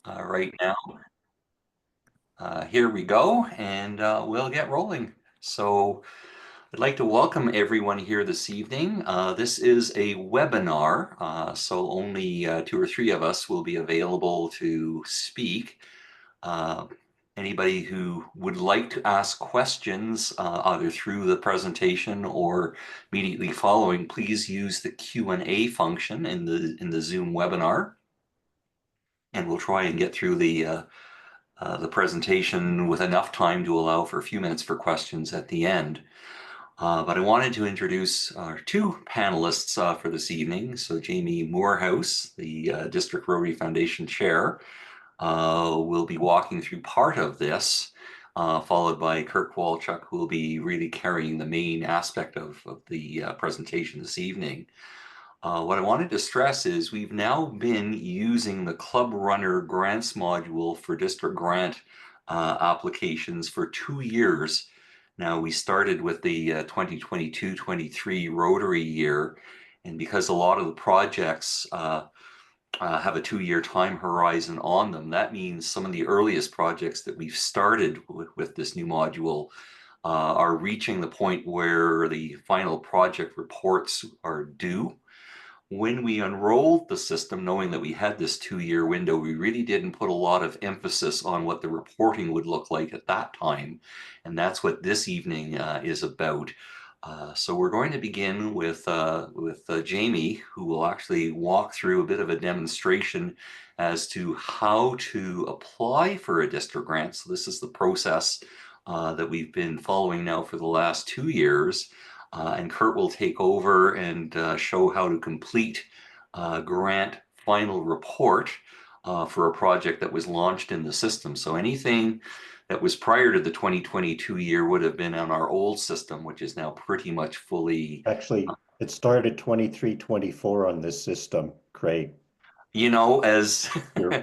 Right now. Here we go, and we'll get rolling. So I'd like to welcome everyone here this evening. This is a webinar, so only two or three of us will be available to speak. Uh, Anybody who would like to ask questions, either through the presentation or immediately following, please use the Q&A function in the Zoom webinar, and we'll try and get through the presentation with enough time to allow for a few minutes for questions at the end. But I wanted to introduce our two panelists for this evening. So Jamie Moorhouse, the District Rotary Foundation Chair, will be walking through part of this, followed by Kurt Kowalchuk, who will be really carrying the main aspect of the presentation this evening. What I wanted to stress is we've now been using the Club Runner grants module for district grant applications for 2 years. Now, we started with the 2022-23 Rotary year, and because a lot of the projects have a 2-year time horizon on them, that means some of the earliest projects that we've started with this new module are reaching the point where the final project reports are due. When we unrolled the system, knowing that we had this 2-year window, we really didn't put a lot of emphasis on what the reporting would look like at that time. And that's what this evening is about. So we're going to begin with Jamie, who will actually walk through a bit of a demonstration as to how to apply for a district grant. So this is the process that we've been following now for the last 2 years. And Kurt will take over and show how to complete grant final report for a project that was launched in the system. So anything that was prior to the 2022 year would have been on our old system, which is now pretty much fully. Actually, it started 23, 24 on this system, Craig. As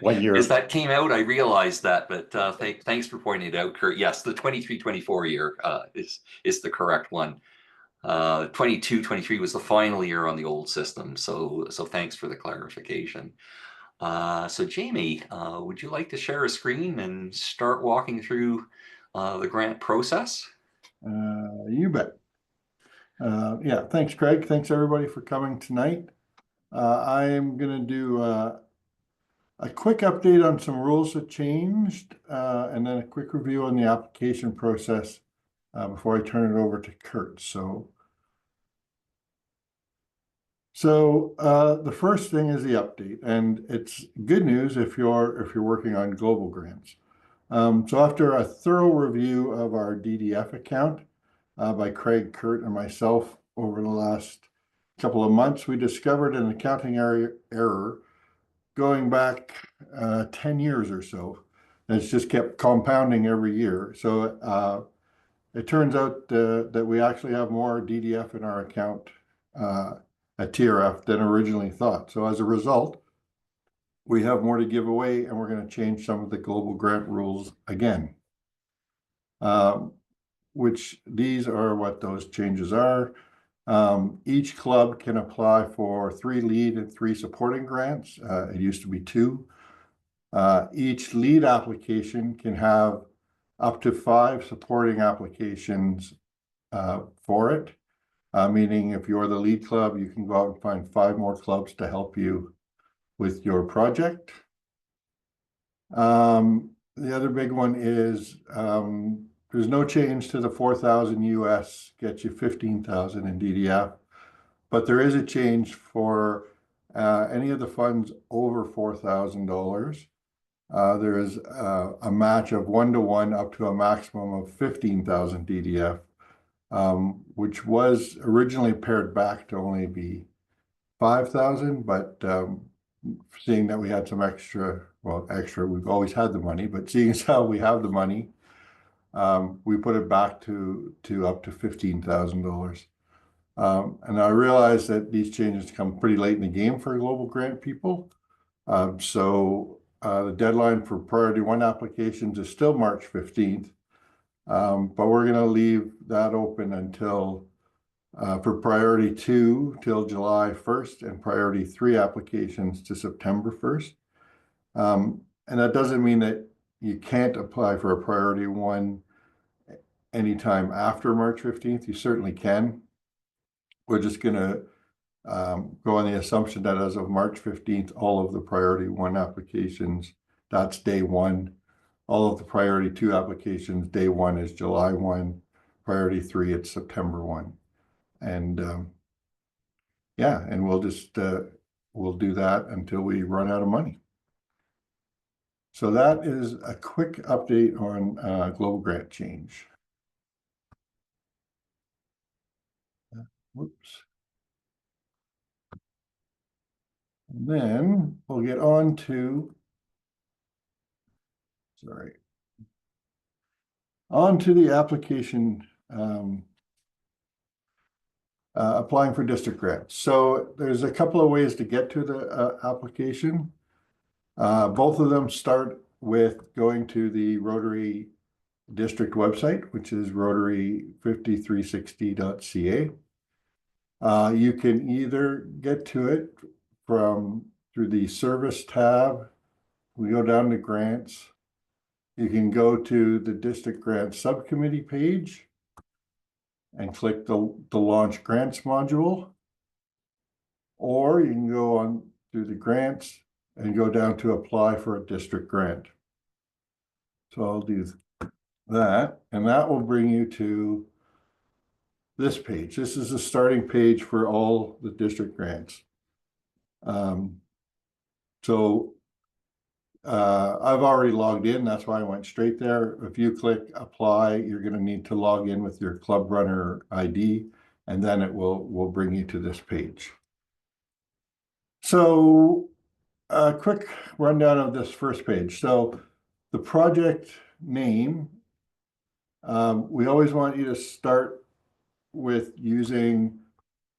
When as you're that came out, I realized that, but thanks for pointing it out, Kurt. Yes, the 23-24 year is the correct one. 22-23 was the final year on the old system. So thanks for the clarification. So Jamie, would you like to share a screen and start walking through the grant process? You bet. Yeah, thanks, Craig. Thanks, everybody, for coming tonight. I am going to do a quick update on some rules that changed, and then a quick review on the application process before I turn it over to Kurt. So the first thing is the update, and it's good news if you're working on global grants. So after a thorough review of our DDF account by Craig, Kurt, and myself over the last couple of months, we discovered an accounting error going back 10 years or so. And it's just kept compounding every year. So it turns out that we actually have more DDF in our account at TRF than originally thought. So as a result, we have more to give away, and we're going to change some of the global grant rules again. Which these are what those changes are. Each club can apply for 3 lead and 3 supporting grants. It used to be 2. Each lead application can have up to 5 supporting applications for it. Meaning if you're the lead club, you can go out and find 5 more clubs to help you with your project. The other big one is there's no change to the 4,000 US gets you 15,000 in DDF, but there is a change for any of the funds over $4,000. There is a match of 1-to-1 up to a maximum of 15,000 DDF, which was originally pared back to only be 5,000, but seeing that we had some extra, we've always had the money, but seeing as how we have the money, we put it back to up to $15,000. And I realize that these changes come pretty late in the game for global grant people. So the deadline for priority 1 applications is still March 15th. But we're going to leave that open until for priority 2 till July 1st and priority 3 applications to September 1st. And that doesn't mean that you can't apply for a priority one anytime after March 15th. You certainly can. We're just gonna go on the assumption that as of March 15th, all of the priority one applications, that's day one. All of the priority two applications, day one is July 1. Priority three, it's September 1. And yeah, and we'll just we'll do that until we run out of money. So that is a quick update on global grant change. Whoops. And then we'll get on to, sorry, on to the application, applying for district grants. So there's a couple of ways to get to the application. Both of them start with going to the Rotary district website, which is rotary5360.ca. You can either get to it through the service tab. We go down to grants. You can go to the district grant subcommittee page and click the launch grants module, or you can go on through the grants and go down to apply for a district grant. So I'll do that, and that will bring you to this page. This is the starting page for all the district grants. I've already logged in. That's why I went straight there. If you click apply, you're going to need to log in with your Club Runner ID, and then it will bring you to this page. So a quick rundown of this first page. So the project name, we always want you to start with using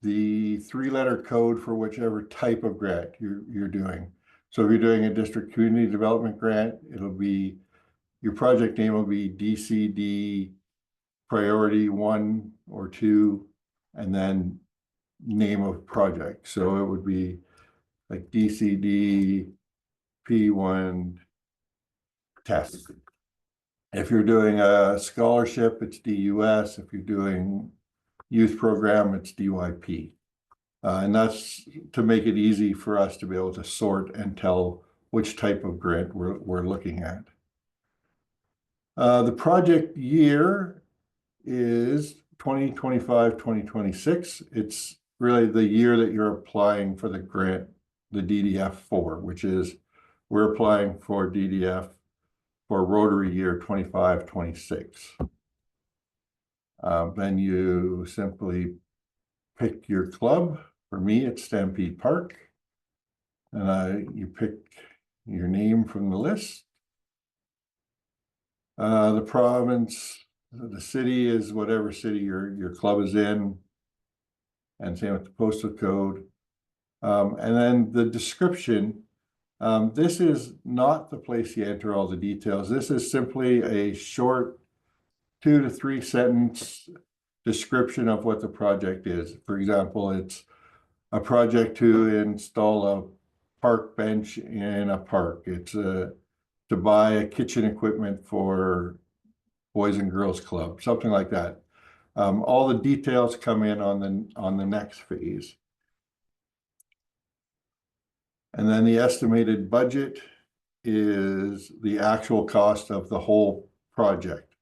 the three-letter code for whichever type of grant you're doing. So if you're doing a district community development grant, it'll be, your project name will be DCD priority 1 or 2, and then name of project. So it would be like DCD P1 test. If you're doing a scholarship, it's DUS. If you're doing youth program, it's DYP. And that's to make it easy for us to be able to sort and tell which type of grant we're looking at. The project year is 2025, 2026. It's really the year that you're applying for the grant, the DDF for, which is, we're applying for DDF for Rotary year 25, 26. Then you simply pick your club. For me, it's Stampede Park. And you pick your name from the list. The province, the city is whatever city your club is in. And same with the postal code. And then the description. This is not the place you enter all the details. This is simply a short 2 to 3 sentence description of what the project is. For example, it's a project to install a park bench in a park. It's to buy a kitchen equipment for Boys and Girls Club, something like that. All the details come in on the next phase. And then the estimated budget is the actual cost of the whole project.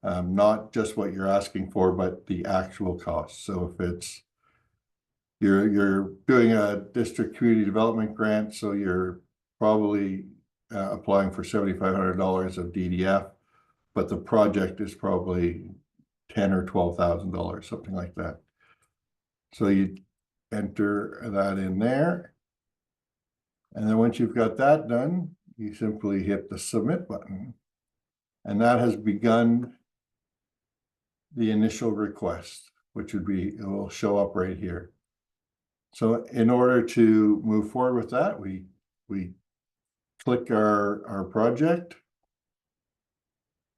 Not just what you're asking for, but the actual cost. So if it's you're doing a district community development grant, so you're probably applying for $7,500 of DDF, but the project is probably $10,000 or $12,000, something like that. So you enter that in there, and then once you've got that done, you simply hit the submit button, and that has begun the initial request, which would be, it will show up right here. So in order to move forward with that, we click our project,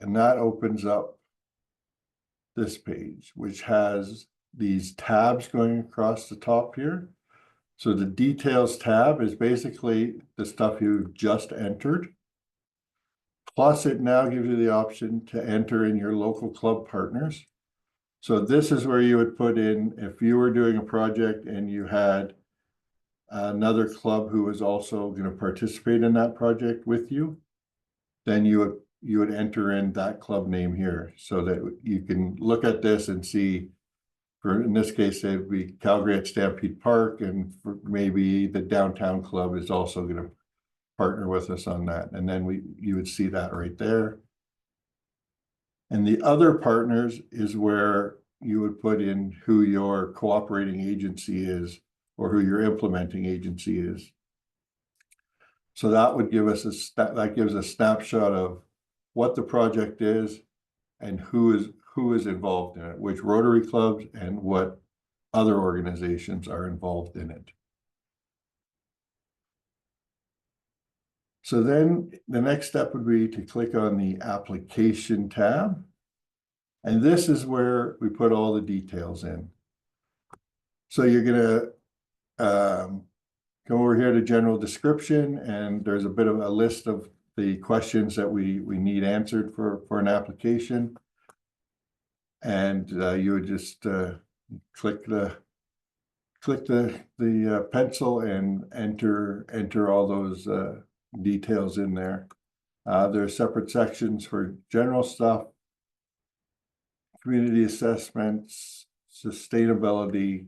and that opens up this page, which has these tabs going across the top here. So the details tab is basically the stuff you just entered. Plus, it now gives you the option to enter in your local club partners. So this is where you would put in, if you were doing a project and you had another club who was also going to participate in that project with you, then you would enter in that club name here so that you can look at this and see, for in this case, it'd be Calgary at Stampede Park, and for maybe the downtown club is also going to partner with us on that. And then you would see that right there. And the other partners is where you would put in who your cooperating agency is or who your implementing agency is. So that would give us that gives a snapshot of what the project is and who is involved in it, which Rotary clubs and what other organizations are involved in it. So then the next step would be to click on the application tab. And this is where we put all the details in. So you're going to come over here to general description, and there's a bit of a list of the questions that we need answered for an application. And you would just click the pencil and enter all those details in there. There are separate sections for general stuff, community assessments, sustainability,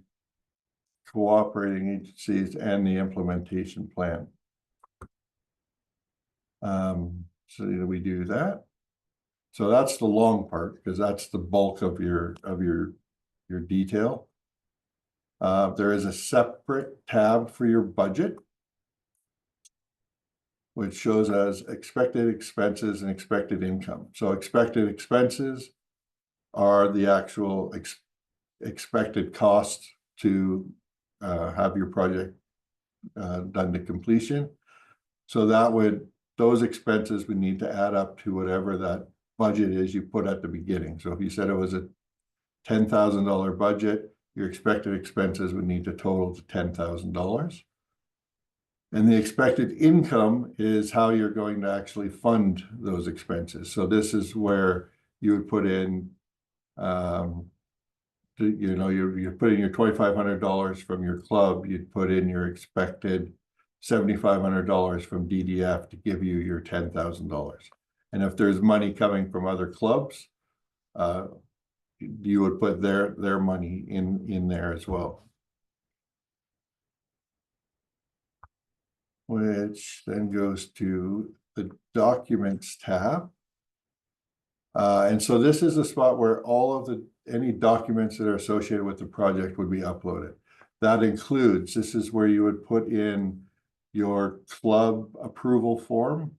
cooperating agencies, and the implementation plan. So we do that. So that's the long part, because that's the bulk of your detail. There is a separate tab for your budget, which shows as expected expenses and expected income. So expected expenses are the actual expected costs to have your project done to completion. So those expenses would need to add up to whatever that budget is you put at the beginning. So if you said it was a $10,000 budget, your expected expenses would need to total to $10,000. And the expected income is how you're going to actually fund those expenses. So this is where you would put in, you're putting your $2,500 from your club, you'd put in your expected $7,500 from DDF to give you your $10,000. And if there's money coming from other clubs, you would put their money in there as well. Which then goes to the documents tab. And so this is the spot where all of any documents that are associated with the project would be uploaded. That includes, this is where you would put in your club approval form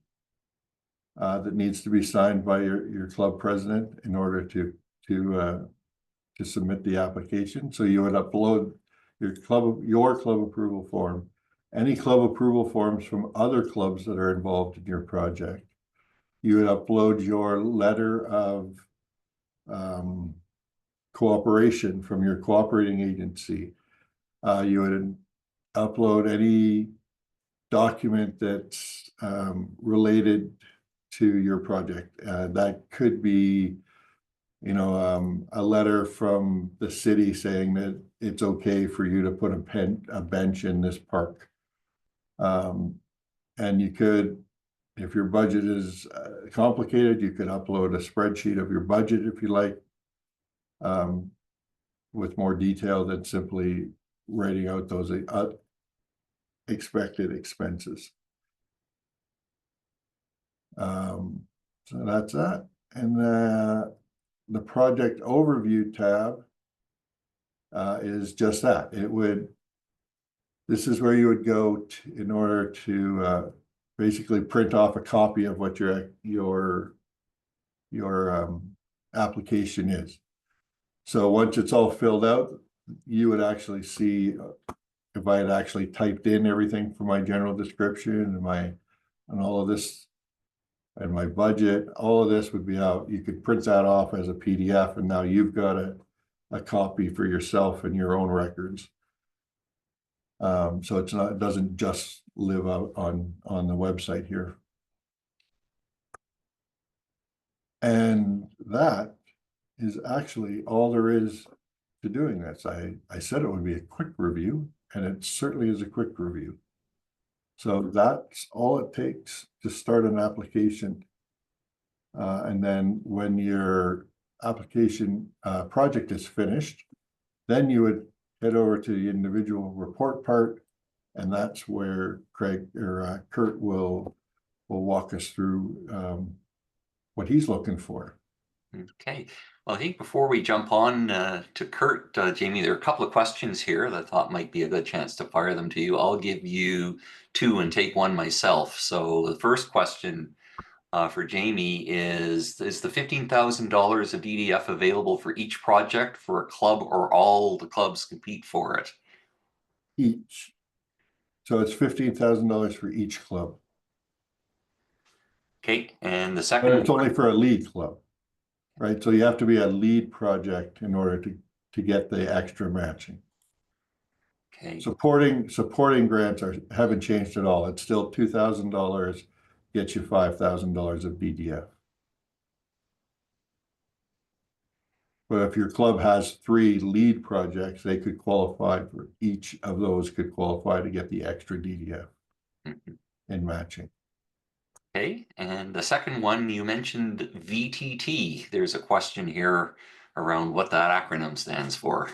that needs to be signed by your club president in order to submit the application. So you would upload your club approval form, any club approval forms from other clubs that are involved in your project. You would upload your letter of cooperation from your cooperating agency. You would upload any document that's related to your project. That could be, a letter from the city saying that it's okay for you to put a bench in this park. And you could, if your budget is complicated, you could upload a spreadsheet of your budget if you like, with more detail than simply writing out those expected expenses. So that's that. And the project overview tab is just that. This is where you would go in order to basically print off a copy of what your application is. So once it's all filled out, you would actually see if I had actually typed in everything for my general description and all of this and my budget, all of this would be out. You could print that off as a PDF, and now you've got a copy for yourself and your own records. So it doesn't just live out on the website here. And that is actually all there is to doing this. I said it would be a quick review, and it certainly is a quick review. So that's all it takes to start an application. And then when your application project is finished, then you would head over to the individual report part, and that's where Craig or Kurt will walk us through what he's looking for. Okay. Well, I think before we jump on to Kurt, Jamie, there are a couple of questions here that I thought might be a good chance to fire them to you. I'll give you two and take one myself. So the first question for Jamie is the $15,000 of DDF available for each project for a club, or all the clubs compete for it? Each. So it's $15,000 for each club. Okay, and the But second it's only for a lead club, right? So you have to be a lead project in order to get the extra matching. Okay. Supporting grants haven't changed at all. It's still $2,000, gets you $5,000 of DDF. But if your club has 3 lead projects, they could qualify for each of those could qualify to get the extra DDF in matching. Okay, and the second one, you mentioned VTT. There's a question here around what that acronym stands for.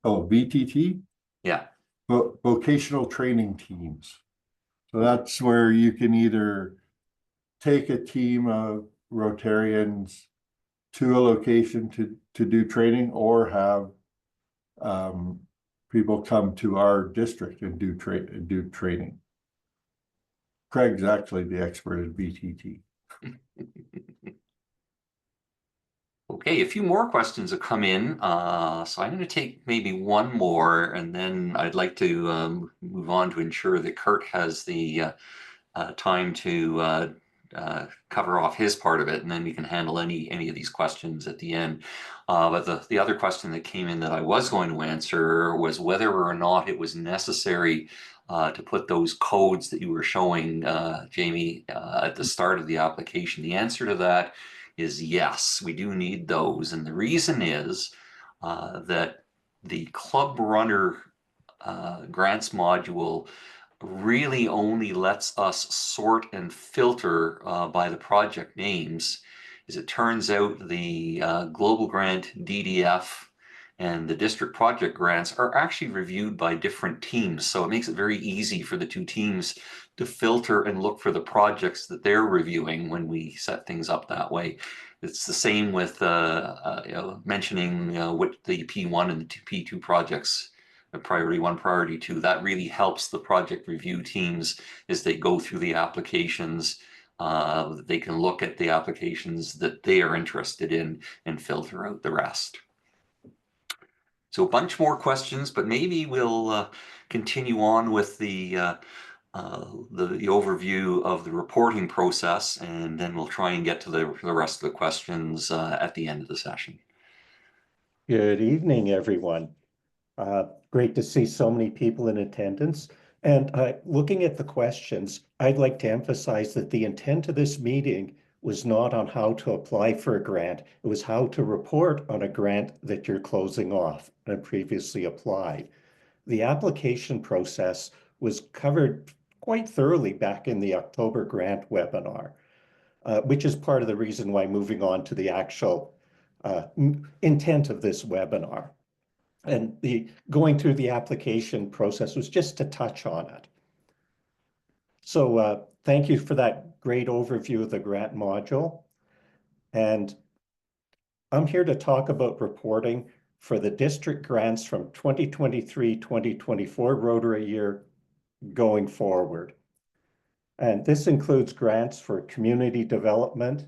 Oh, VTT? Yeah. Vocational training teams. So that's where you can either take a team of Rotarians to a location to do training, or have people come to our district and do training. Craig's actually the expert at VTT. Okay, a few more questions have come in. So I'm going to take maybe one more, and then I'd like to move on to ensure that Kurt has the time to cover off his part of it, and then we can handle any of these questions at the end. But the other question that came in that I was going to answer was whether or not it was necessary to put those codes that you were showing, Jamie, at the start of the application. The answer to that is yes, we do need those. And the reason is that the Club Runner grants module really only lets us sort and filter by the project names. As it turns out, the Global Grant DDF and the district project grants are actually reviewed by different teams. So it makes it very easy for the two teams to filter and look for the projects that they're reviewing when we set things up that way. It's the same with mentioning what the P1 and the P2 projects, priority 1, priority 2. That really helps the project review teams as they go through the applications. They can look at the applications that they are interested in and filter out the rest. So a bunch more questions, but maybe we'll continue on with the overview of the reporting process, and then we'll try and get to the rest of the questions at the end of the session. Good evening, everyone. Great to see so many people in attendance. And looking at the questions, I'd like to emphasize that the intent of this meeting was not on how to apply for a grant. It was how to report on a grant that you're closing off and previously applied. The application process was covered quite thoroughly back in the October grant webinar, which is part of the reason why moving on to the actual intent of this webinar. And going through the application process was just to touch on it. So thank you for that great overview of the grant module. And I'm here to talk about reporting for the district grants from 2023-2024 Rotary year going forward. And this includes grants for community development,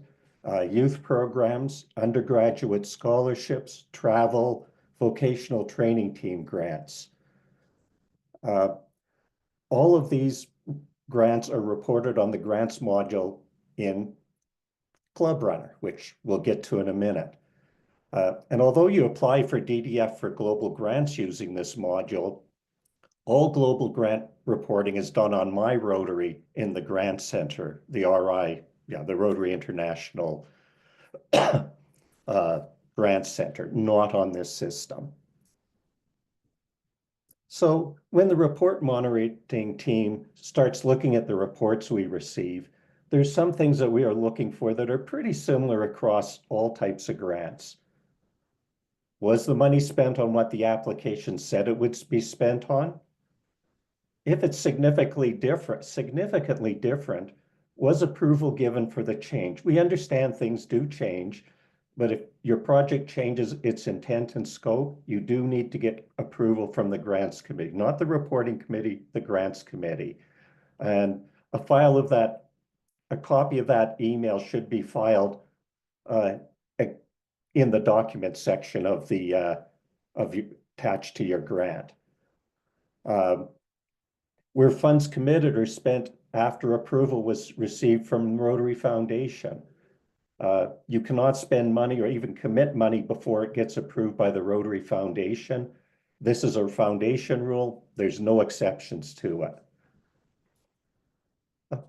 youth programs, undergraduate scholarships, travel, vocational training team grants. All of these grants are reported on the grants module in Club Runner, which we'll get to in a minute. And although you apply for DDF for global grants using this module, all global grant reporting is done on my Rotary in the Grant Center, the RI, the Rotary International grant center, not on this system. So when the report monitoring team starts looking at the reports we receive, there's some things that we are looking for that are pretty similar across all types of grants. Was the money spent on what the application said it would be spent on? If it's significantly different, was approval given for the change? We understand things do change, but if your project changes its intent and scope, you do need to get approval from the grants committee, not the reporting committee, the grants committee. And a copy of that email should be filed in the document section of attached to your grant. Where funds committed or spent after approval was received from Rotary Foundation. You cannot spend money or even commit money before it gets approved by the Rotary Foundation. This is a foundation rule. There's no exceptions to it.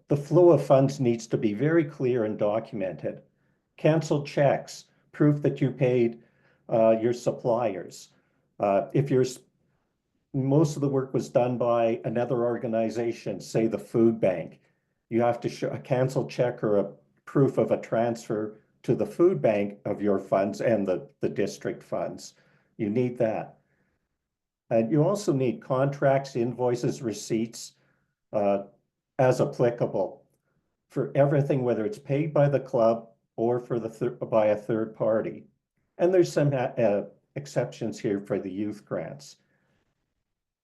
The flow of funds needs to be very clear and documented. Canceled checks, proof that you paid your suppliers. If most of the work was done by another organization, say the food bank, you have to show a canceled check or a proof of a transfer to the food bank of your funds and the district funds. You need that. And you also need contracts, invoices, receipts, as applicable for everything, whether it's paid by the club or by a third party. And there's some exceptions here for the youth grants.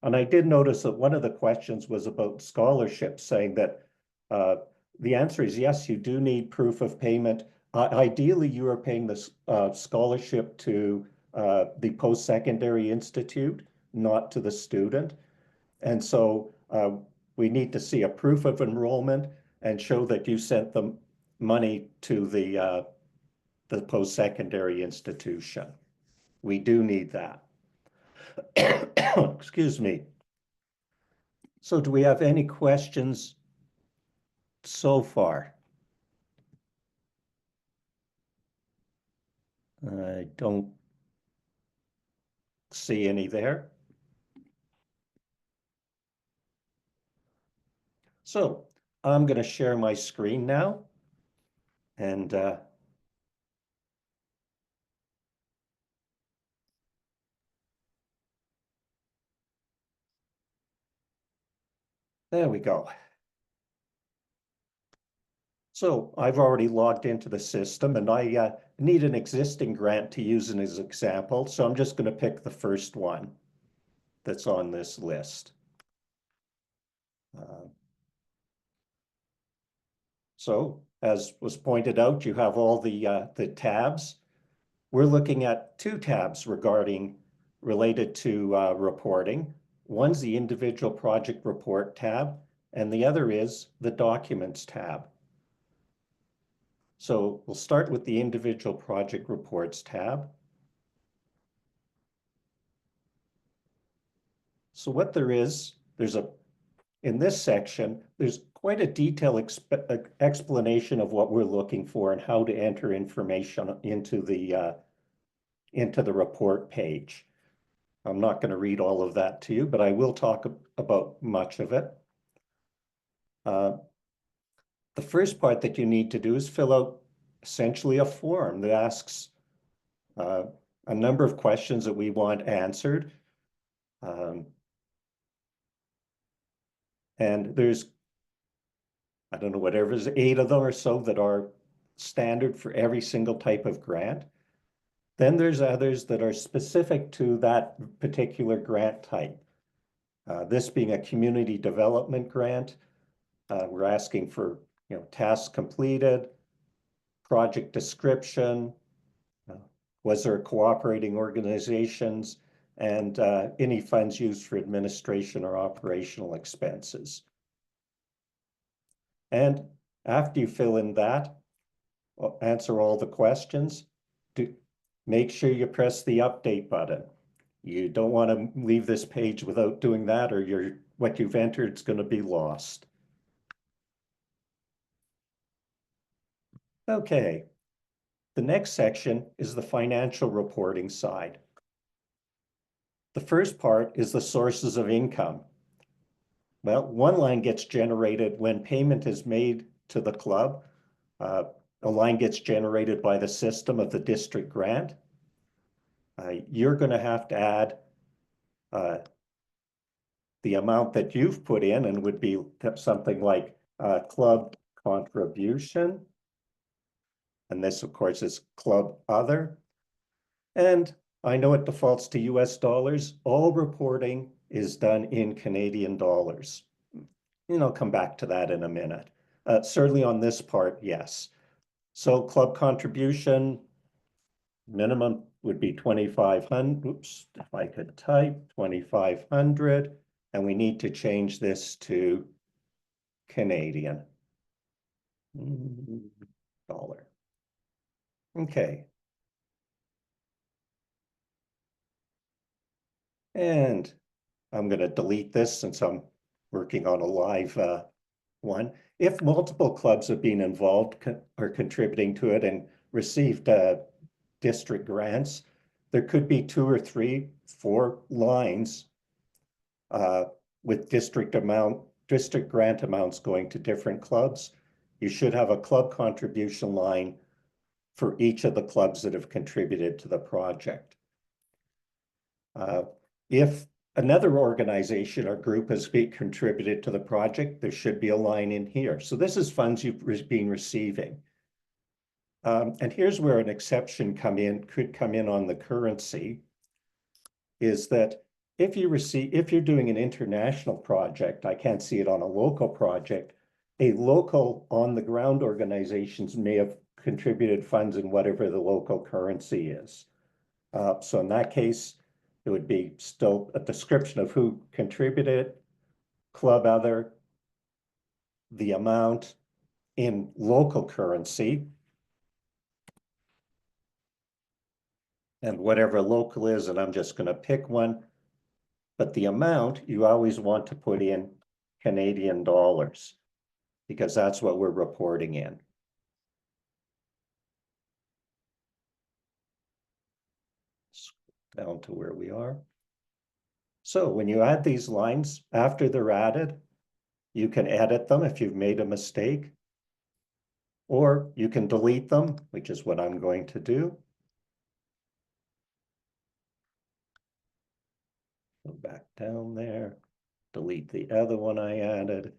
And I did notice that one of the questions was about scholarships, saying that the answer is yes, you do need proof of payment. Ideally, you are paying the scholarship to the post-secondary institute, not to the student. And so we need to see a proof of enrollment and show that you sent the money to the post-secondary institution. We do need that. Excuse me. So do we have any questions so far? I don't see any there. So I'm going to share my screen now. And there we go. So I've already logged into the system, and I need an existing grant to use as an example. So I'm just going to pick the first one that's on this list. So as was pointed out, you have all the tabs. We're looking at two tabs related to reporting. One's the individual project report tab, and the other is the documents tab. So we'll start with the individual project reports tab. So what there's in this section, there's quite a detailed explanation of what we're looking for and how to enter information into the report page. I'm not going to read all of that to you, but I will talk about much of it. The first part that you need to do is fill out essentially a form that asks a number of questions that we want answered. And there's, I don't know, whatever, there's 8 of them or so that are standard for every single type of grant. Then there's others that are specific to that particular grant type. This being a community development grant, we're asking for tasks completed, project description, was there cooperating organizations, and any funds used for administration or operational expenses. And after you fill in that, answer all the questions, make sure you press the update button. You don't want to leave this page without doing that, or what you've entered is going to be lost. Okay. The next section is the financial reporting side. The first part is the sources of income. Well, one line gets generated when payment is made to the club. A line gets generated by the system of the district grant. You're going to have to add the amount that you've put in, and would be something like club contribution. And this, of course, is club other. And I know it defaults to US dollars. All reporting is done in Canadian dollars. And I'll come back to that in a minute. Certainly on this part, yes. So club contribution, minimum would be 2,500. Oops, if I could type 2,500, and we need to change this to Canadian dollar. Okay. And I'm going to delete this since I'm working on a live one. If multiple clubs have been involved or contributing to it and received district grants, there could be 2 or 3, 4 lines with district grant amounts going to different clubs. You should have a club contribution line for each of the clubs that have contributed to the project. If another organization or group has contributed to the project, there should be a line in here. So this is funds you've been receiving. And here's where an exception could come in on the currency, is that if you're doing an international project, I can't see it on a local project, a local on-the-ground organizations may have contributed funds in whatever the local currency is. So in that case, it would be still a description of who contributed, club other, the amount in local currency, and whatever local is, and I'm just going to pick one. But the amount you always want to put in Canadian dollars, because that's what we're reporting in. Down to where we are. So when you add these lines, after they're added, you can edit them if you've made a mistake, or you can delete them, which is what I'm going to do. Go back down there, delete the other one I added.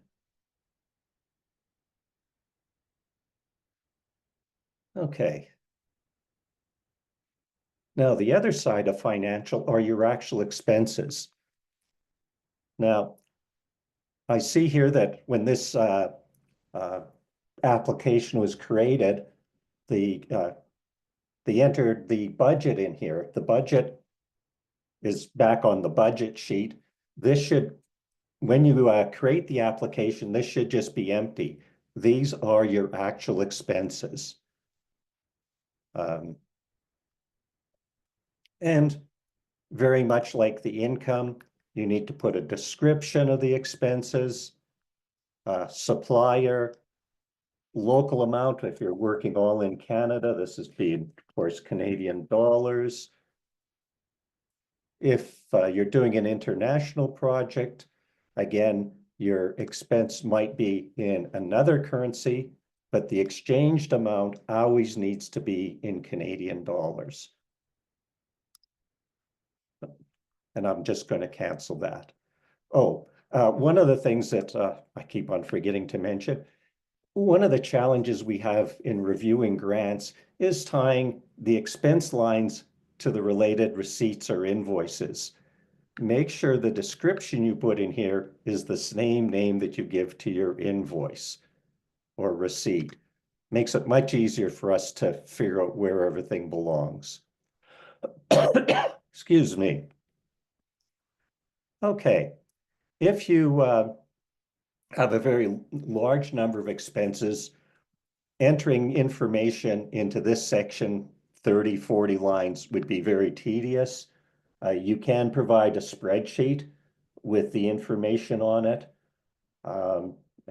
Okay. Now, the other side of financial are your actual expenses. Now, I see here that when this application was created, they entered the budget in here. The budget is back on the budget sheet. This should, when you create the application, this should just be empty. These are your actual expenses. And very much like the income, you need to put a description of the expenses, supplier, local amount. If you're working all in Canada, this is being, of course, Canadian dollars. If you're doing an international project, again, your expense might be in another currency, but the exchanged amount always needs to be in Canadian dollars. And I'm just going to cancel that. Oh, one of the things that I keep on forgetting to mention, one of the challenges we have in reviewing grants is tying the expense lines to the related receipts or invoices. Make sure the description you put in here is the same name that you give to your invoice or receipt. Makes it much easier for us to figure out where everything belongs. Excuse me. Okay, if you have a very large number of expenses, entering information into this section, 30, 40 lines, would be very tedious. You can provide a spreadsheet with the information on it.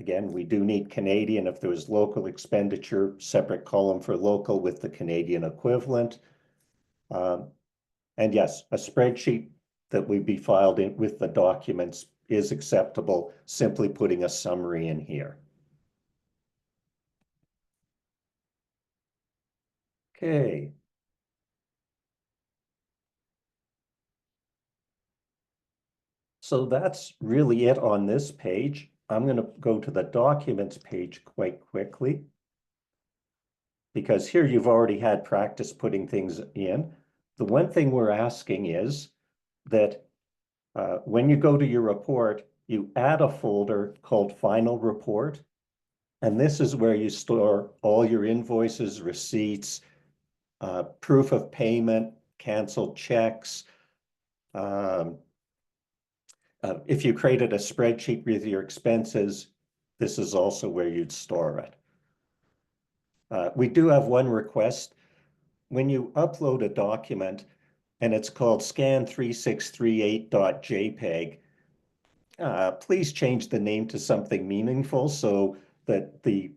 Again, we do need Canadian. If there was local expenditure, separate column for local with the Canadian equivalent. And yes, a spreadsheet that would be filed in with the documents is acceptable, simply putting a summary in here. Okay. So that's really it on this page. I'm going to go to the documents page quite quickly, because here you've already had practice putting things in. The one thing we're asking is that when you go to your report, you add a folder called Final Report. And this is where you store all your invoices, receipts, proof of payment, canceled checks. If you created a spreadsheet with your expenses, this is also where you'd store it. We do have one request. When you upload a document and it's called scan3638.jpg, please change the name to something meaningful so that the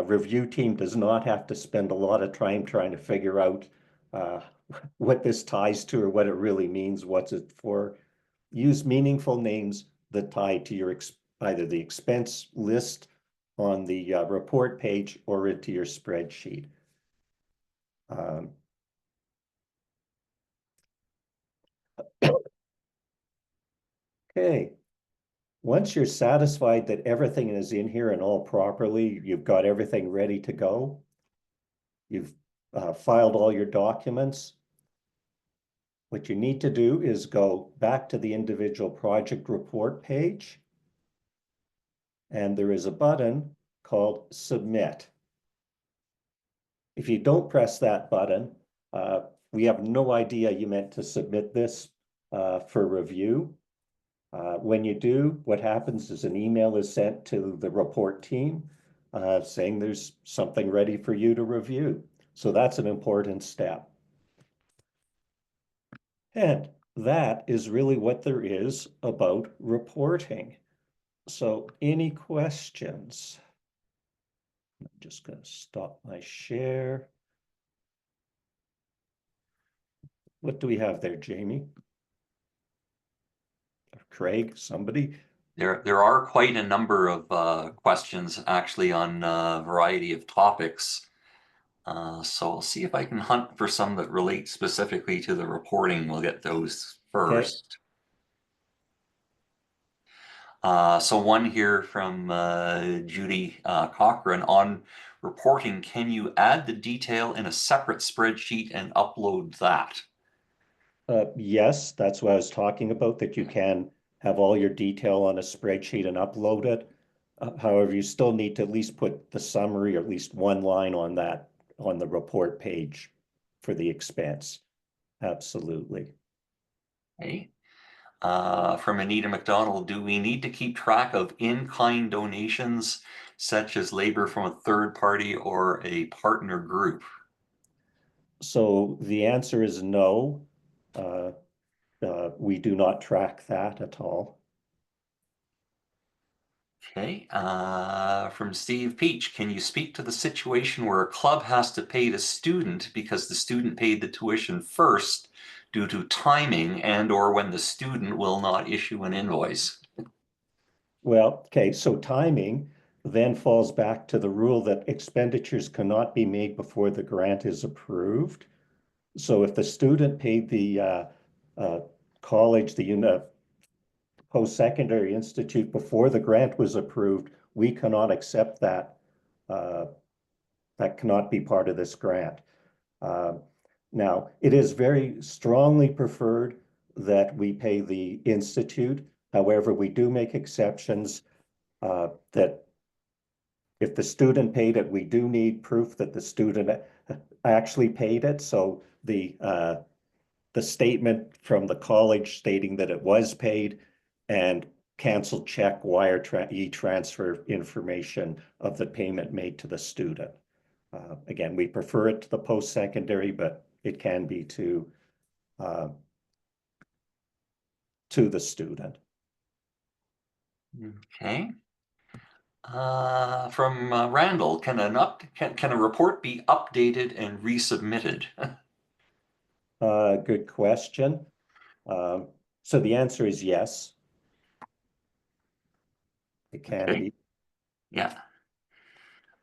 review team does not have to spend a lot of time trying to figure out what this ties to or what it really means, what's it for. Use meaningful names that tie to your either the expense list on the report page or into your spreadsheet. Okay. Once you're satisfied that everything is in here and all properly, you've got everything ready to go, you've filed all your documents, what you need to do is go back to the individual project report page, and there is a button called Submit. If you don't press that button, we have no idea you meant to submit this for review. When you do, what happens is an email is sent to the report team saying there's something ready for you to review. So that's an important step. And that is really what there is about reporting. So any questions? I'm just going to stop my share. What do we have there, Jamie? Craig, somebody? There are quite a number of questions actually on a variety of topics. So I'll see if I can hunt for some that relate specifically to the reporting. We'll get those first. So one here from Judy Cochran on reporting. Can you add the detail in a separate spreadsheet and upload that? Yes, that's what I was talking about, that you can have all your detail on a spreadsheet and upload it. However, you still need to at least put the summary or at least one line on that on the report page for the expense. Absolutely. Okay. From Anita McDonald, do we need to keep track of in-kind donations such as labor from a third party or a partner group? So the answer is no. We do not track that at all. Okay, from Steve Peach, can you speak to the situation where a club has to pay the student because the student paid the tuition first due to timing and or when the student will not issue an invoice? Well, okay, so timing then falls back to the rule that expenditures cannot be made before the grant is approved. So if the student paid the college, the post-secondary institute before the grant was approved, we cannot accept that. That cannot be part of this grant. Now, it is very strongly preferred that we pay the institute. However, we do make exceptions that if the student paid it, we do need proof that the student actually paid it. So the statement from the college stating that it was paid and canceled check, wire e-transfer information of the payment made to the student. Again, we prefer it to the post-secondary, but it can be to the student. Okay. From Randall, can a report be updated and resubmitted? Good question. So the answer is yes, it can Okay. be. Yeah.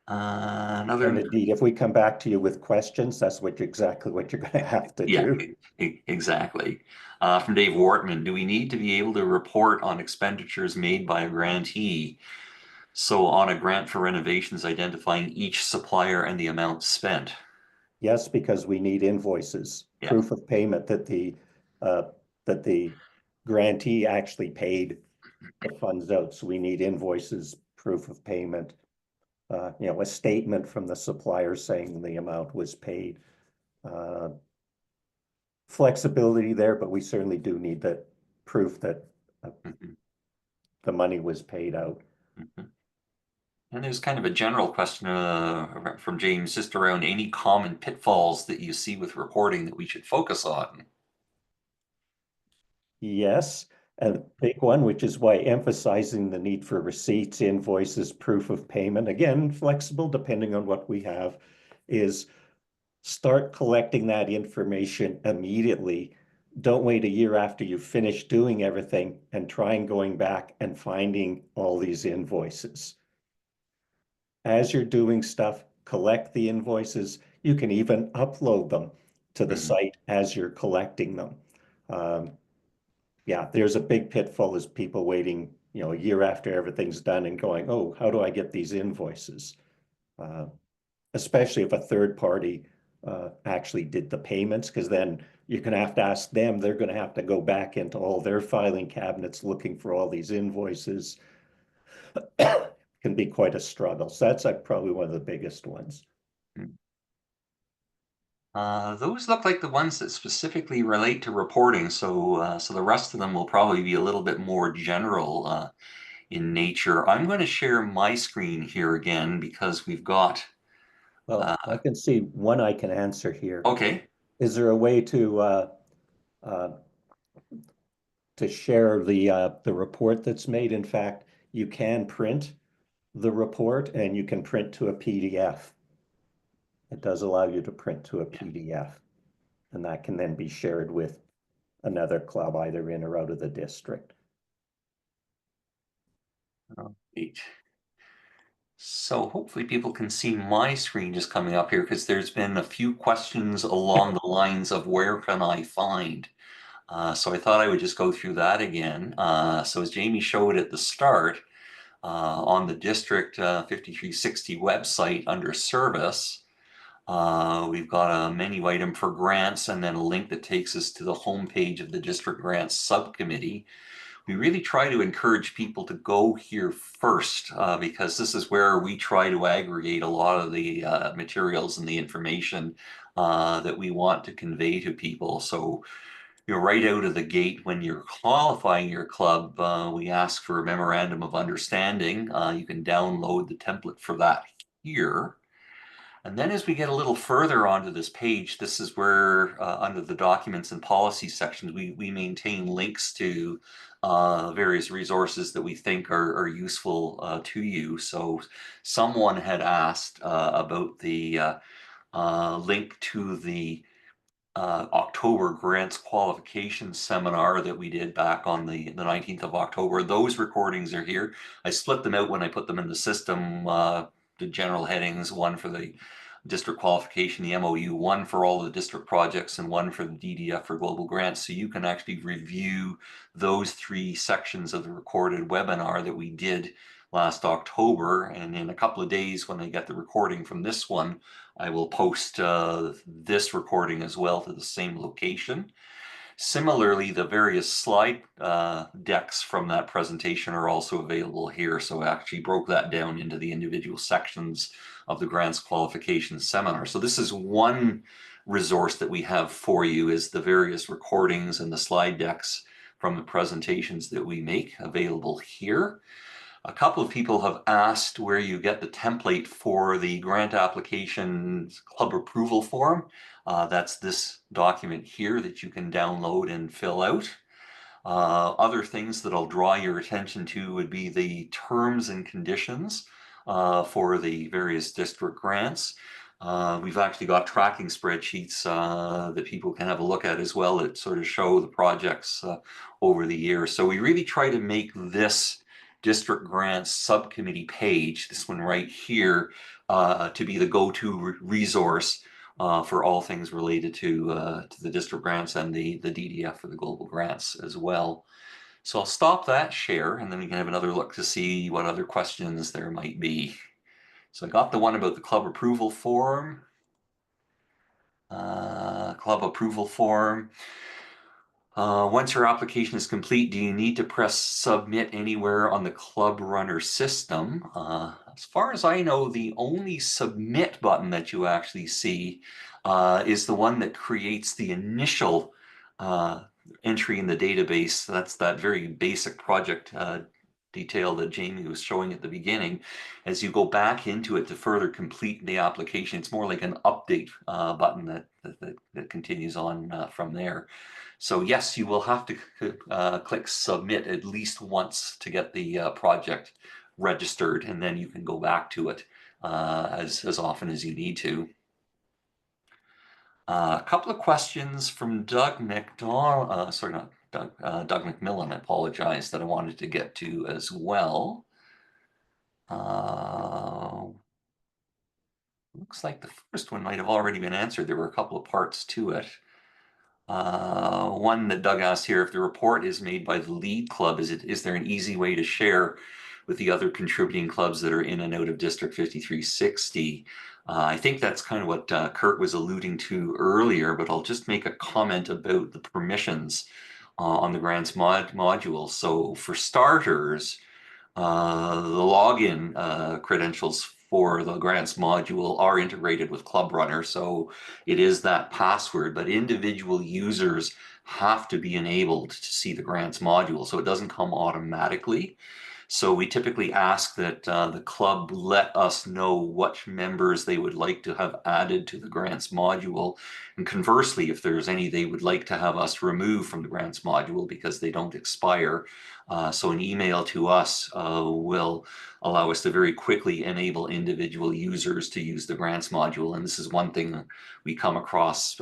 And Another, indeed, if we come back to you with questions, that's exactly what you're going to have to yeah, do. exactly. From Dave Wortman, do we need to be able to report on expenditures made by a grantee? So on a grant for renovations, identifying each supplier and the amount spent. Yes, because we need invoices, Yeah. proof of payment uh, that the grantee actually paid the funds out. So we need invoices, proof of payment, a statement from the supplier saying the amount was paid. Uh, Flexibility there, but we certainly do need that proof that uh, Mhm, the money was paid out. mhm. And there's kind of a general question from James just around any common pitfalls that you see with reporting that we should focus on. Yes, and the big one, which is why emphasizing the need for receipts, invoices, proof of payment, again, flexible depending on what we have, is start collecting that information immediately. Don't wait a year after you've finished doing everything and try and going back and finding all these invoices. As you're doing stuff, collect the invoices. You can even upload them to the Mhm. site as you're collecting them. Um, yeah, there's a big pitfall is people waiting, a year after everything's done and going, oh, how do I get these invoices? Uh, Especially if a third party actually did the payments, because then you're going to have to ask them, they're going to have to go back into all their filing cabinets looking for all these invoices. Can be quite a struggle. So that's probably one of the biggest ones. Those look like the ones that specifically relate to reporting, so the rest of them will probably be a little bit more general in nature. I'm going to share my screen here again because we've got. Well, I can see one I can answer here. Okay, Is there a way uh, to share the report that's made? In fact, you can print the report and you can print to a PDF. It does allow you to print to a yeah, PDF, and that can then be shared with another club either in or out of the district. great. So hopefully people can see my screen just coming up here because there's been a few questions along the lines of where can I find. So I thought I would just go through that again. So as Jamie showed at the start, on the District 5360 website under Service, we've got a menu item for grants and then a link that takes us to the homepage of the District Grants Subcommittee. We really try to encourage people to go here first because this is where we try to aggregate a lot of the materials and the information that we want to convey to people. So you're right out of the gate when you're qualifying your club, we ask for a memorandum of understanding. You can download the template for that here. And then as we get a little further onto this page, this is where under the documents and policy sections, we maintain links to various resources that we think are useful to you. So someone had asked about the link to the October grants qualification seminar that we did back on the 19th of October. Those recordings are here. I split them out when I put them in the system, the general headings, one for the district qualification, the MOU, one for all the district projects, and one for the DDF for global grants. So you can actually review those three sections of the recorded webinar that we did last October. And in a couple of days, when I get the recording from this one, I will post this recording as well to the same location. Similarly, the various slide decks from that presentation are also available here. So I actually broke that down into the individual sections of the grants qualification seminar. So this is one resource that we have for you is the various recordings and the slide decks from the presentations that we make available here. A couple of people have asked where you get the template for the grant application club approval form. That's this document here that you can download and fill out. Other things that I'll draw your attention to would be the terms and conditions for the various district grants. We've actually got tracking spreadsheets that people can have a look at as well that sort of show the projects over the year. So we really try to make this district grants subcommittee page, this one right here, to be the go-to resource for all things related to the district grants and the DDF for the global grants as well. So I'll stop that share, and then we can have another look to see what other questions there might be. So I got the one about the club approval form. Club approval form. Once your application is complete, do you need to press submit anywhere on the club runner system? As far as I know, the only submit button that you actually see is the one that creates the initial entry in the database. That's that very basic project detail that Jamie was showing at the beginning. As you go back into it to further complete the application, it's more like an update button that continues on from there. So yes, you will have to click submit at least once to get the project registered, and then you can go back to it as often as you need to. A couple of questions from Doug McDonald, sorry, not Doug, Doug McMillan, I apologize, that I wanted to get to as well. Looks like the first one might have already been answered. There were a couple of parts to it. One that Doug asked here, if the report is made by the lead club, is there an easy way to share with the other contributing clubs that are in and out of District 5360? I think that's kind of what Kurt was alluding to earlier, but I'll just make a comment about the permissions on the grants module. So for starters, the login credentials for the grants module are integrated with Club Runner, so it is that password, but individual users have to be enabled to see the grants module, so it doesn't come automatically. So we typically ask that the club let us know what members they would like to have added to the grants module. And conversely, if there's any they would like to have us remove from the grants module because they don't expire. So an email to us will allow us to very quickly enable individual users to use the grants module. And this is one thing we come across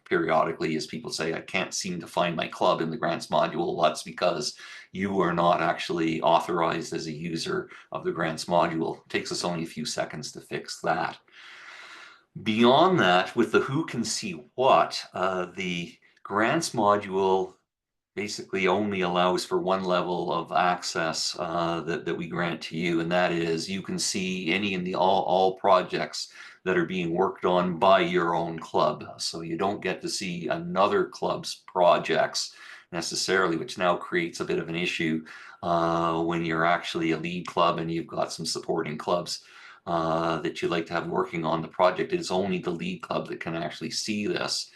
periodically is people say, I can't seem to find my club in the grants module. Well, that's because you are not actually authorized as a user of the grants module. It takes us only a few seconds to fix that. Beyond that, with the who can see what, the grants module basically only allows for one level of access that we grant to you, and that is you can see any and all projects that are being worked on by your own club. So you don't get to see another club's projects necessarily, which now creates a bit of an issue when you're actually a lead club and you've got some supporting clubs that you'd like to have working on the project. It is only the lead club that can actually see this,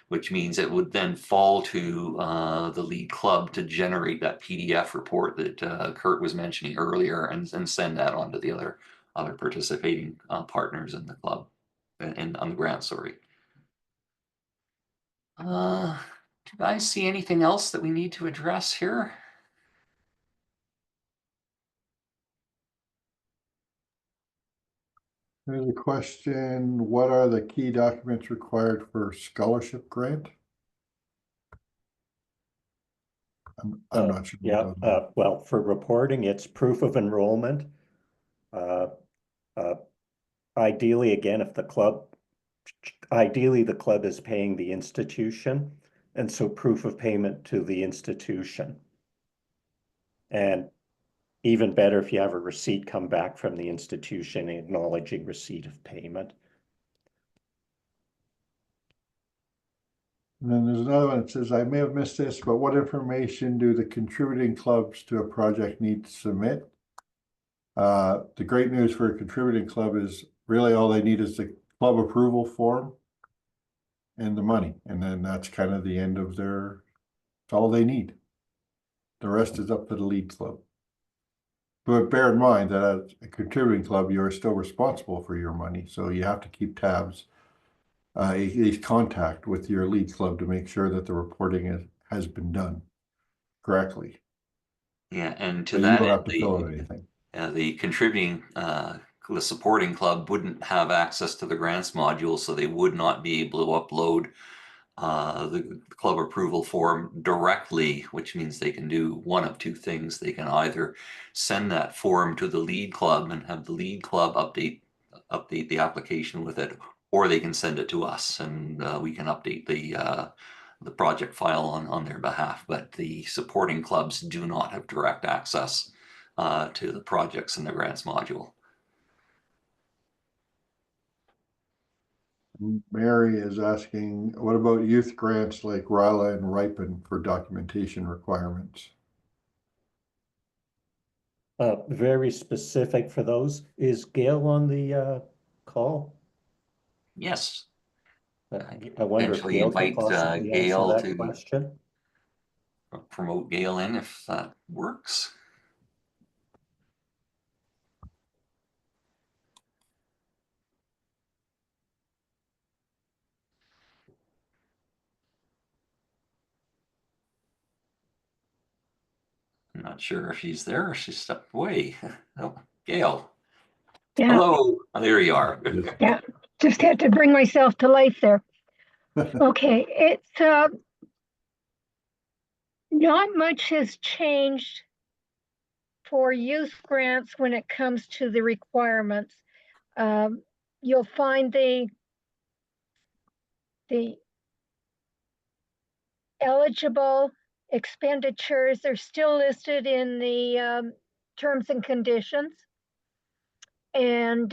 which means it would then fall to the lead club to generate that PDF report that Kurt was mentioning earlier and send that on to the other participating partners in the club, and on the grant, sorry. Do you guys see anything else that we need to address here? There's a question, what are the key documents required for scholarship grant? I'm not sure. Yeah, well, for reporting, it's proof of enrollment. Ideally, again, if the club is paying the institution, and so proof of payment to the institution. And even better if you have a receipt come back from the institution acknowledging receipt of payment. And then there's another one that says, I may have missed this, but what information do the contributing clubs to a project need to submit? The great news for a contributing club is really all they need is the club approval form and the money. And then that's kind of the end of it's all they need. The rest is up to the lead club. But bear in mind that as a contributing club, you are still responsible for your money. So you have to keep tabs, a contact with your lead club to make sure that the reporting has been done. correctly. Yeah, and to So you that don't end, have to fill out anything. the contributing, the supporting club wouldn't have access to the grants module, so they would not be able to upload the club approval form directly, which means they can do one of two things. They can either send that form to the lead club and have the lead club update the application with it, or they can send it to us and we can update the project file on their behalf. But the supporting clubs do not have direct access to the projects in the grants module. Mary is asking, what about youth grants like RILA and Ripen for documentation requirements? Very specific for those. Is Gail on the call? Yes. I wonder if Eventually Gail can invite possibly answer Gail that to question. promote Gail in if that works. I'm not sure if she's there or she stepped away. Oh, Gail. Yeah, Hello. Oh, there you are. yeah. Just had to bring myself to life there. Okay, it's not much has changed for youth grants when it comes to the requirements. You'll find the eligible expenditures are still listed in the terms and conditions, and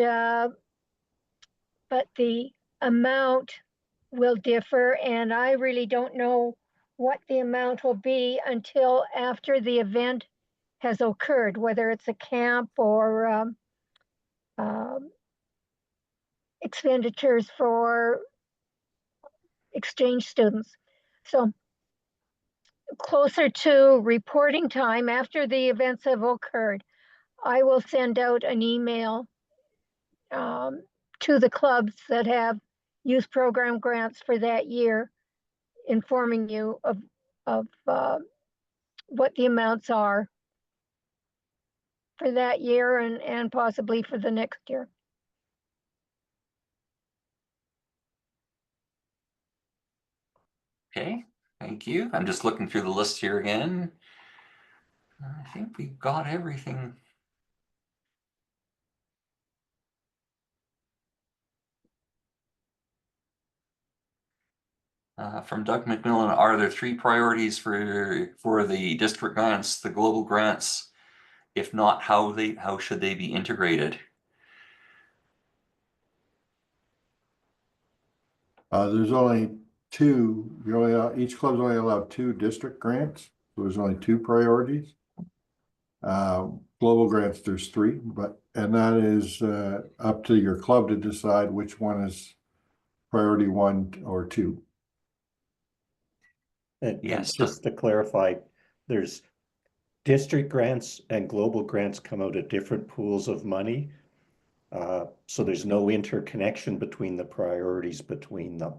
but the amount will differ, and I really don't know what the amount will be until after the event has occurred, whether it's a camp or um, expenditures for exchange students. So closer to reporting time after the events have occurred, I will send out an email um, to the clubs that have youth program grants for that year, informing you of what the amounts are for that year and possibly for the next year. Okay, thank you. I'm just looking through the list here again. I think we've got everything. From Doug McMillan, are there three priorities for the district grants, the global grants? If not, how should they be integrated? There's only two, each club's only allowed two district grants, so there's only two priorities. Global grants, there's three, and that is up to your club to decide which one is priority one or two. And Yes. just to clarify, there's district grants and global grants come out of different pools of money. So there's no interconnection between the priorities between them.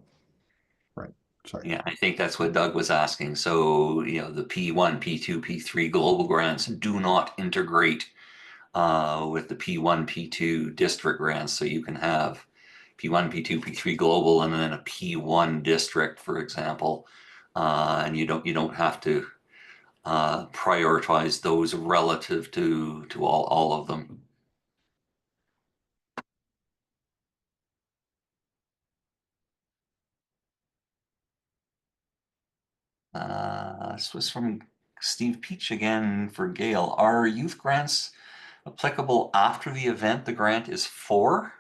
Right. Sorry. Yeah, I think that's what Doug was asking. So, the P1, P2, P3 global grants do not integrate with the P1, P2 district grants. So you can have P1, P2, P3 global, and then a P1 district, for example. And you don't have to prioritize those relative to all of them. This was from Steve Peach again for Gail. Are youth grants applicable after the event the grant is for?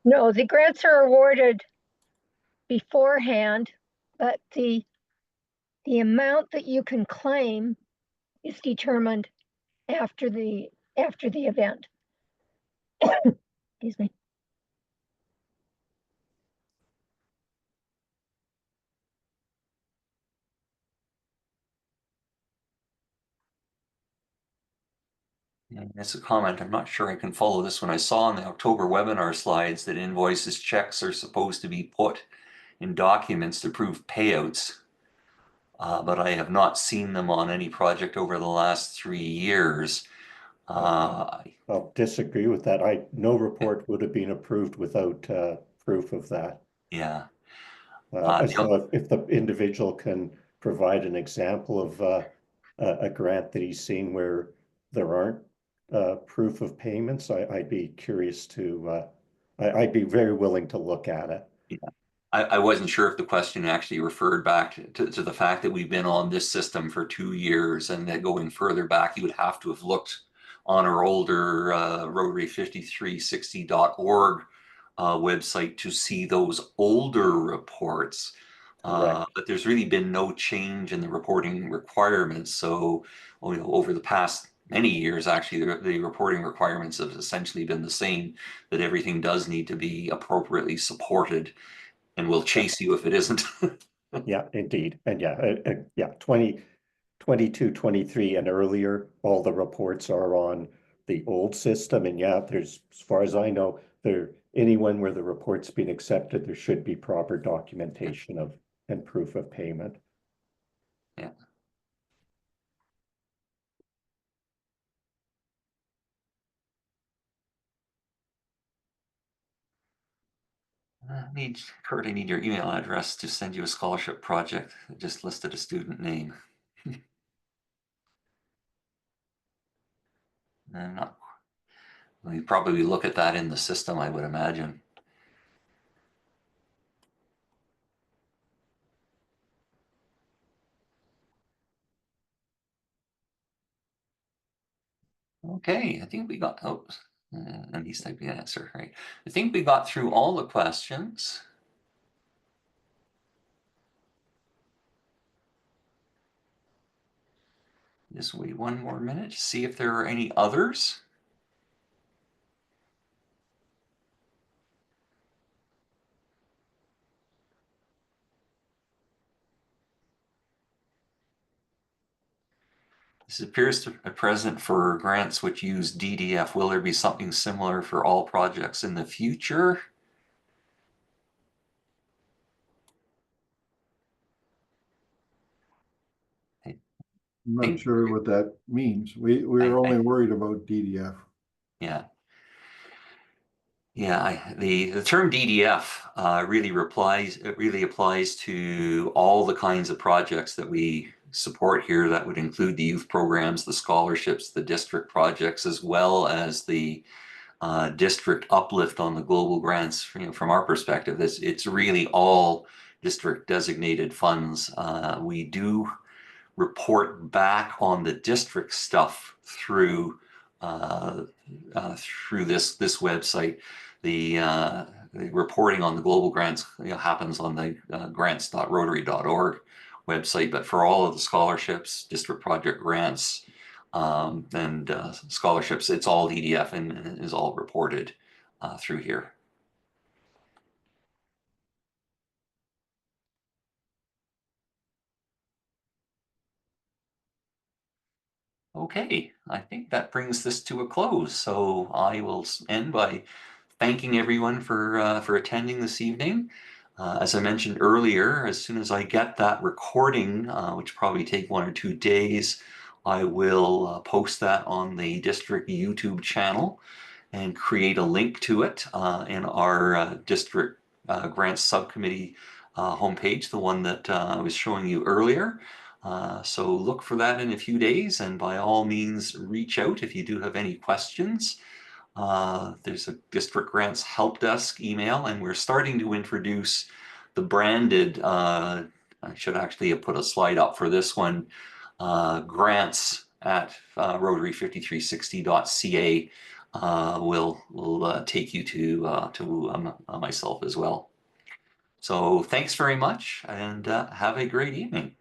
No, the grants are awarded beforehand, but the amount that you can claim is determined after the event. Excuse me. And it's a comment. I'm not sure I can follow this one. I saw in the October webinar slides that invoices, checks are supposed to be put in documents to prove payouts, but I have not seen them on any project over the last 3 years. I'll disagree with that. No report would have been approved without proof of that. Yeah. So if the individual can provide an example of a grant that he's seen where there aren't proof of payments, I'd be curious to, I'd be very willing to look at it. Yeah. I wasn't sure if the question actually referred back to the fact that we've been on this system for 2 years, and that going further back, you would have to have looked on our older Rotary5360.org website to see those older reports. Correct. But there's really been no change in the reporting requirements. So, over the past many years, actually, the reporting requirements have essentially been the same, that everything does need to be appropriately supported, and will chase you if it isn't. Yeah, indeed. And yeah, 2022, 23 and earlier, all the reports are on the old system. And yeah, there's, as far as I know, anyone where the report's been accepted, there should be proper documentation of and proof of payment. Yeah. Kurt, I need your email address to send you a scholarship project. I just listed a student name. I'm not. We probably look at that in the system, I would imagine. Okay, I think we got, and he's typing an answer, right? I think we got through all the questions. Just wait one more minute to see if there are any others. This appears to be present for grants which use DDF. Will there be something similar for all projects in the future? I'm not sure what that means. We're only worried about DDF. Yeah. Yeah, the term DDF really applies to all the kinds of projects that we support here. That would include the youth programs, the scholarships, the district projects, as well as the district uplift on the global grants. From our perspective, it's really all district designated funds. We do report back on the district stuff through this website. The reporting on the global grants happens on the grants.rotary.org website, but for all of the scholarships, district project grants, and scholarships, it's all DDF and is all reported through here. Okay, I think that brings this to a close. So I will end by thanking everyone for attending this evening. As I mentioned earlier, as soon as I get that recording, which probably take 1 or 2 days, I will post that on the district YouTube channel and create a link to it in our district grants subcommittee homepage, the one that I was showing you earlier. So look for that in a few days, and by all means reach out if you do have any questions. There's a district grants help desk email, and we're starting to introduce the branded, I should actually have put a slide up for this one, grants at rotary5360.ca will take you to myself as well. So thanks very much, and have a great evening.